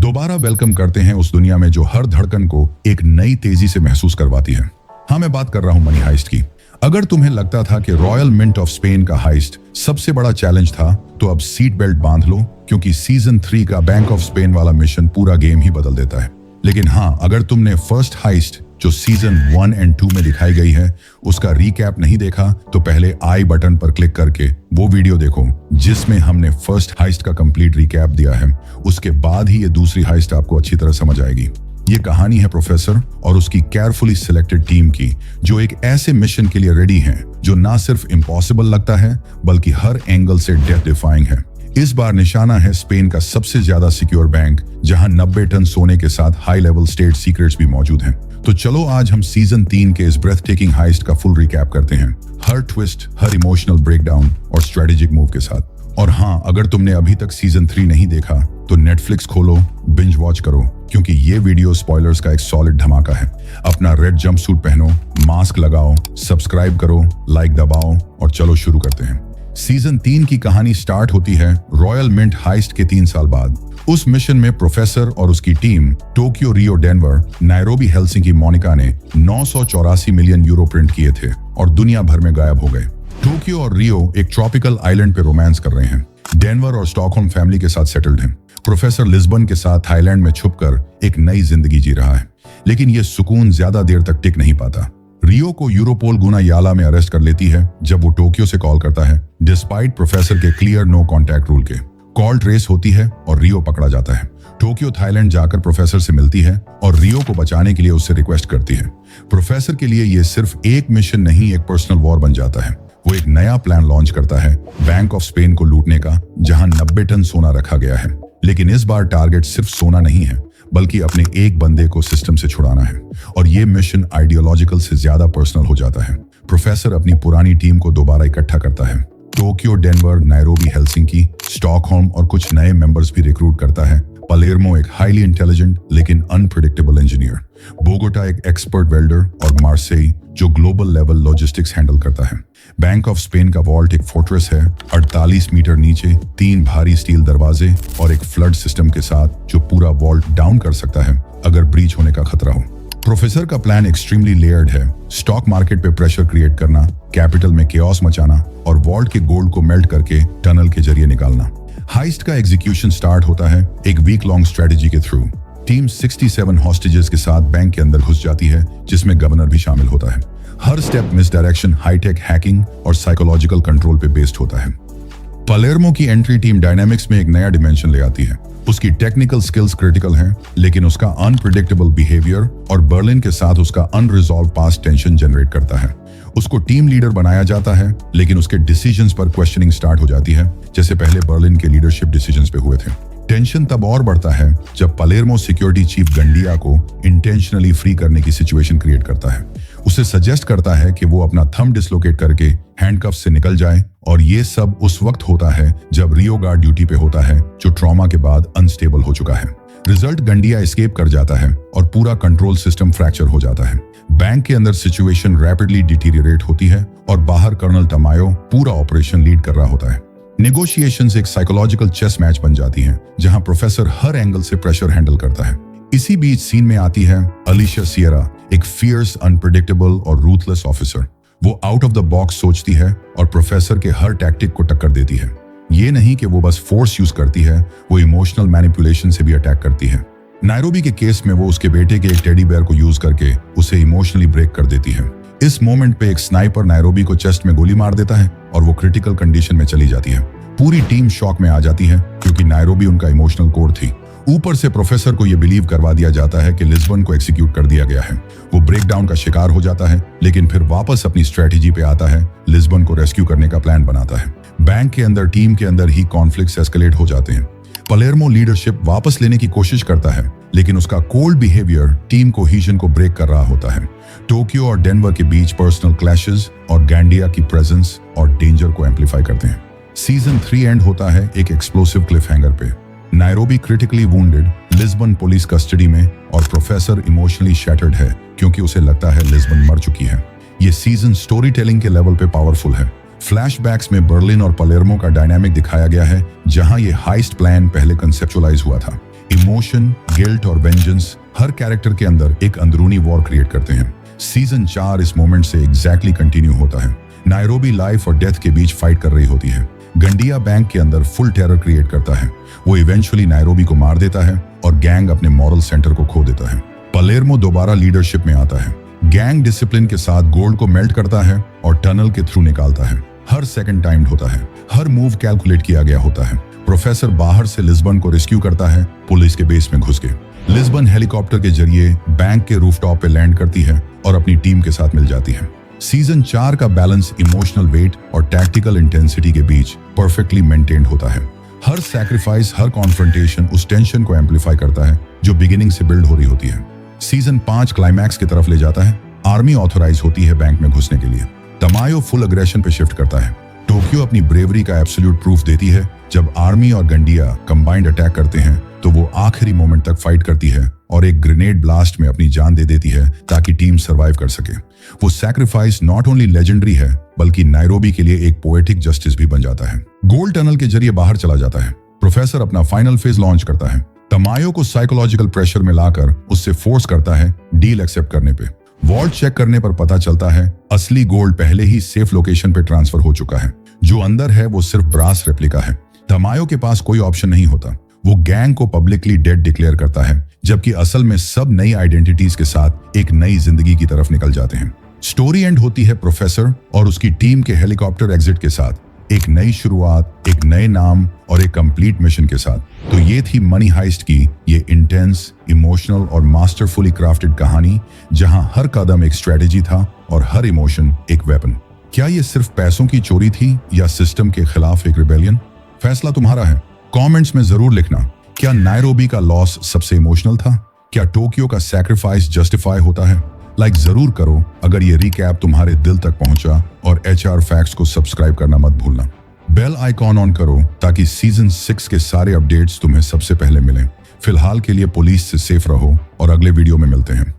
दोबारा वेलकम करते हैं उस दुनिया में जो हर धड़कन को एक नई तेजी से महसूस करवाती है। हाँ, मैं बात कर रहा हूं मनी हाइस्ट की। अगर तुम्हें लगता था कि रॉयल मिंट ऑफ स्पेन का हाइस्ट सबसे बड़ा चैलेंज था, तो अब सीट बेल्ट बांध लो, क्योंकि सीजन 3 का बैंक ऑफ स्पेन वाला मिशन पूरा गेम ही बदल देता है। लेकिन हाँ, अगर तुमने फर्स्ट हाइस्ट जो सीजन 1 और 2 में दिखाई गई है उसका रीकैप नहीं देखा, तो पहले आई बटन पर क्लिक करके वो वीडियो देखो जिसमें हमने फर्स्ट हाइस्ट का कंप्लीट रीकैप दिया है। उसके बाद ही ये दूसरी हाइस्ट आपको अच्छी तरह समझ आएगी। ये कहानी है प्रोफेसर और उसकी केयरफुली सिलेक्टेड टीम की, जो एक ऐसे मिशन के लिए रेडी है जो ना सिर्फ इम्पॉसिबल लगता है बल्कि हर एंगल से डेथ डिफाइंग है। इस बार निशाना है स्पेन का सबसे ज्यादा सिक्योर बैंक, जहां 90 टन सोने के साथ हाई लेवल स्टेट सीक्रेट्स भी मौजूद हैं। तो चलो आज हम सीजन 3 के इस ब्रेथ टेकिंग हाइस्ट का फुल रिकैप करते हैं, हर ट्विस्ट, हर इमोशनल ब्रेकडाउन और स्ट्रेटेजिक मूव के साथ। और हाँ, अगर तुमने अभी तक सीजन 3 नहीं देखा तो नेटफ्लिक्स खोलो, बिंज वॉच करो, क्योंकि ये वीडियो स्पॉयलर्स का एक सॉलिड धमाका है। अपना रेड जंपसूट पहनो, मास्क लगाओ, सब्सक्राइब करो, लाइक दबाओ और चलो शुरू करते हैं। सीजन 3 की कहानी स्टार्ट होती है रॉयल मिंट हाइस्ट के 3 साल बाद। उस मिशन में प्रोफेसर और उसकी टीम टोक्यो, रियो, डेनवर, नायरोबी, हेलसिंकी, मोनिका ने 984 मिलियन यूरो प्रिंट किए थे और दुनिया भर में गायब हो गए। टोक्यो और रियो एक ट्रॉपिकल आइलैंड पे रोमांस कर रहे हैं। डेनवर और स्टॉकहोम फैमिली के साथ सेटल्ड हैं। प्रोफेसर लिस्बन के साथ थाईलैंड में छुपकर एक नई जिंदगी जी रहा है। लेकिन यह सुकून ज्यादा देर तक टिक नहीं पाता। रियो को यूरोपोल गुना याला में अरेस्ट कर लेती है जब वो टोक्यो से कॉल करता है, डिस्पाइट प्रोफेसर के क्लियर नो कॉन्टैक्ट रूल के। कॉल ट्रेस होती है और रियो पकड़ा जाता है। टोक्यो थाईलैंड जाकर प्रोफेसर से मिलती है और रियो को बचाने के लिए उससे रिक्वेस्ट करती है। प्रोफेसर के लिए ये सिर्फ एक मिशन नहीं, एक पर्सनल वॉर बन जाता है। वो एक नया प्लान लॉन्च करता है बैंक ऑफ स्पेन को लूटने का, जहां 90 टन सोना रखा गया है। लेकिन इस बार टारगेट सिर्फ सोना नहीं है, बल्कि अपने एक बंदे को सिस्टम से छुड़ाना है। और ये मिशन आइडियोलॉजिकल से ज्यादा पर्सनल हो जाता है। प्रोफेसर अपनी पुरानी टीम को दोबारा इकट्ठा करता है। Tokyo, Denver, Nairobi, Helsinki, Stockholm और कुछ नए मेंबर्स भी रिक्रूट करता है। पलेर्मो एक हाईली इंटेलिजेंट लेकिन अनप्रेडिक्टेबल इंजीनियर, बोगोटा एक एक्सपर्ट वेल्डर और मार्सेई जो ग्लोबल लेवल लॉजिस्टिक्स हैंडल करता है। बैंक ऑफ स्पेन का वॉल्ट एक फोर्ट्रेस है, 48 मीटर नीचे, 3 भारी स्टील दरवाजे और एक फ्लड सिस्टम के साथ, जो पूरा वॉल्ट डाउन कर सकता है अगर ब्रीच होने का खतरा हो। प्रोफेसर का प्लान एक्सट्रीमली लेयर्ड है। स्टॉक मार्केट पे प्रेशर क्रिएट करना, कैपिटल में केओस मचाना और वॉल्ट के गोल्ड को मेल्ट करके टनल के जरिए निकालना। हाइस्ट का एग्जीक्यूशन स्टार्ट होता है एक वीक लॉन्ग स्ट्रेटेजी के थ्रू। टीम 67 हॉस्टेजेस के साथ बैंक के अंदर घुस जाती है, जिसमें गवर्नर भी शामिल होता है। हर स्टेप मिसडायरेक्शन, हाईटेक हैकिंग और साइकोलॉजिकल कंट्रोल पे बेस्ड होता है। पलेर्मो की एंट्री टीम डायनामिक्स में एक नया डिमेंशन ले आती है। उसकी टेक्निकल स्किल्स क्रिटिकल हैं, लेकिन उसका अनप्रेडिक्टेबल बिहेवियर और बर्लिन के साथ उसका अनरिजॉल्व पास्ट टेंशन जनरेट करता है। उसको टीम लीडर बनाया जाता है, लेकिन उसके डिसीजंस पर क्वेश्चनिंग स्टार्ट हो जाती है, जैसे पहले बर्लिन के लीडरशिप डिसीजंस पे हुए थे। टेंशन तब और बढ़ता है जब पलेर्मो सिक्योरिटी चीफ गंडिया को इंटेंशनली फ्री करने की सिचुएशन क्रिएट करता है। उसे सजेस्ट करता है कि वो अपना थंब डिसलोकेट करके हैंडकफ से निकल जाए, और ये सब उस वक्त होता है जब रियो गार्ड ड्यूटी पे होता है, जो ट्रॉमा के बाद अनस्टेबल हो चुका है। रिजल्ट, गंडिया एस्केप कर जाता है और पूरा कंट्रोल सिस्टम फ्रैक्चर हो जाता है। बैंक के अंदर सिचुएशन रैपिडली डिटीरियरेट होती है और बाहर कर्नल टमायो पूरा ऑपरेशन लीड कर रहा होता है। नेगोशिएशंस एक साइकोलॉजिकल चेस मैच बन जाती हैं, जहां प्रोफेसर हर एंगल से प्रेशर हैंडल करता है। इसी बीच सीन में आती है अलिशा सियरा, एक फियर्स, अनप्रेडिक्टेबल और रूथलेस ऑफिसर। वो आउट ऑफ द बॉक्स सोचती है और प्रोफेसर के हर टैक्टिक को टक्कर देती है। ये नहीं कि वो बस फोर्स यूज करती है, वो इमोशनल मैनिपुलेशन से भी अटैक करती है। नायरोबी के केस में वो उसके बेटे के एक टेडी बेयर को यूज करके उसे इमोशनली ब्रेक कर देती है। इस मोमेंट पे एक स्नाइपर नायरोबी को चेस्ट में गोली मार देता है और वो क्रिटिकल कंडीशन में चली जाती है। पूरी टीम शॉक में आ जाती है, क्योंकि नायरोबी उनका इमोशनल कोर थी। ऊपर से प्रोफेसर को यह बिलीव करवा दिया जाता है कि लिस्बन को एग्जीक्यूट कर दिया गया है। वो ब्रेकडाउन का शिकार हो जाता है, लेकिन फिर वापस अपनी स्ट्रेटेजी पे आता है, लिस्बन को रेस्क्यू करने का प्लान बनाता है। बैंक के अंदर, टीम के अंदर ही कॉन्फ्लिक्ट्स एस्केलेट हो जाते हैं। पलेर्मो लीडरशिप वापस लेने की कोशिश करता है, लेकिन उसका कोल्ड बिहेवियर टीम कोहीजन को ब्रेक कर रहा होता है। टोक्यो और डेनवर के बीच पर्सनल क्लैशेस और गैंडिया की प्रेजेंस और डेंजर को एम्पलीफाई करते हैं। सीजन 3 एंड होता है एक एक्सप्लोसिव क्लिफ हैंगर पे। Nairobi critically wounded, Lisbon police custody में और प्रोफेसर इमोशनली शैटर्ड है, क्योंकि उसे लगता है लिस्बन मर चुकी है। ये सीजन स्टोरी टेलिंग के लेवल पे पावरफुल है। फ्लैशबैक्स में बर्लिन और पलेर्मो का डायनामिक दिखाया गया है, जहां ये हाइस्ट प्लान पहले कंसेप्चुअलाइज हुआ था। इमोशन, गिल्ट और वेंजेंस हर कैरेक्टर के अंदर एक अंदरूनी वॉर क्रिएट करते हैं। सीजन 4 इस मोमेंट से एग्जैक्टली कंटिन्यू होता है। नायरोबी लाइफ और डेथ के बीच फाइट कर रही होती है। गंडिया बैंक के अंदर फुल टेरर क्रिएट करता है। वो इवेंचुअली नायरोबी को मार देता है और गैंग अपने मॉरल सेंटर को खो देता है। पलेर्मो दोबारा लीडरशिप में आता है। गैंग डिसिप्लिन के साथ गोल्ड को मेल्ट करता है और टनल के थ्रू निकालता है। हर सेकंड टाइम्ड होता है, हर मूव कैलकुलेट किया गया होता है। प्रोफेसर बाहर से लिस्बन को रेस्क्यू करता है पुलिस के बेस में घुस के। लिस्बन हेलीकॉप्टर के जरिए बैंक के रूफटॉप पे लैंड करती है और अपनी टीम के साथ मिल जाती है। सीजन 4 का बैलेंस इमोशनल वेट और टैक्टिकल इंटेंसिटी के बीच परफेक्टली मेंटेन्ड होता है। हर सैक्रिफाइस, हर कॉन्फ्रंटेशन उस टेंशन को एम्पलीफाई करता है जो बिगिनिंग से बिल्ड हो रही होती है। सीजन 5 क्लाइमैक्स की तरफ ले जाता है। आर्मी ऑथोराइज होती है बैंक में घुसने के लिए। तमायो फुल अग्रेशन पे शिफ्ट करता है। टोक्यो अपनी ब्रेवरी का एब्सोल्यूट प्रूफ देती है। जब आर्मी और गंडिया कंबाइंड अटैक करते हैं तो वो आखिरी मोमेंट तक फाइट करती है और एक ग्रेनेड ब्लास्ट में अपनी जान दे देती है ताकि टीम सरवाइव कर सके। वो सैक्रिफाइस नॉट ओनली लेजेंडरी है बल्कि नायरोबी के लिए एक पोएटिक जस्टिस भी बन जाता है। गोल्ड टनल के जरिए बाहर चला जाता है। प्रोफेसर अपना फाइनल फेज लॉन्च करता है। तमायो को साइकोलॉजिकल प्रेशर में लाकर उससे फोर्स करता है डील एक्सेप्ट करने पे। वॉल्ट चेक करने पर पता चलता है असली गोल्ड पहले ही सेफ लोकेशन पे ट्रांसफर हो चुका है। जो अंदर है वो सिर्फ ब्रास रेप्लिका है। तमायो के पास कोई ऑप्शन नहीं होता। वो गैंग को पब्लिकली डेड डिक्लेयर करता है, जबकि असल में सब नई आइडेंटिटीज के साथ एक नई जिंदगी की तरफ निकल जाते हैं। स्टोरी एंड होती है प्रोफेसर और उसकी टीम के हेलीकॉप्टर एग्जिट के साथ, एक नई शुरुआत, एक नए नाम और एक कंप्लीट मिशन के साथ। तो ये थी मनी हाइस्ट की ये इंटेंस, इमोशनल और मास्टरफुली क्राफ्टेड कहानी, जहां हर कदम एक स्ट्रेटेजी था और हर इमोशन एक वेपन। क्या ये सिर्फ पैसों की चोरी थी या सिस्टम के खिलाफ एक रिबेलियन? फैसला तुम्हारा है। कमेंट्स में जरूर लिखना, क्या नायरोबी का लॉस सबसे इमोशनल था? क्या टोक्यो का सैक्रिफाइस जस्टिफाई होता है? लाइक जरूर करो अगर ये रिकैप तुम्हारे दिल तक पहुंचा, और HR फैक्ट्स को सब्सक्राइब करना मत भूलना। बेल आइकॉन ऑन करो ताकि सीजन 6 के सारे अपडेट्स तुम्हें सबसे पहले मिलें। फिलहाल के लिए पुलिस से सेफ रहो और अगले वीडियो में मिलते हैं।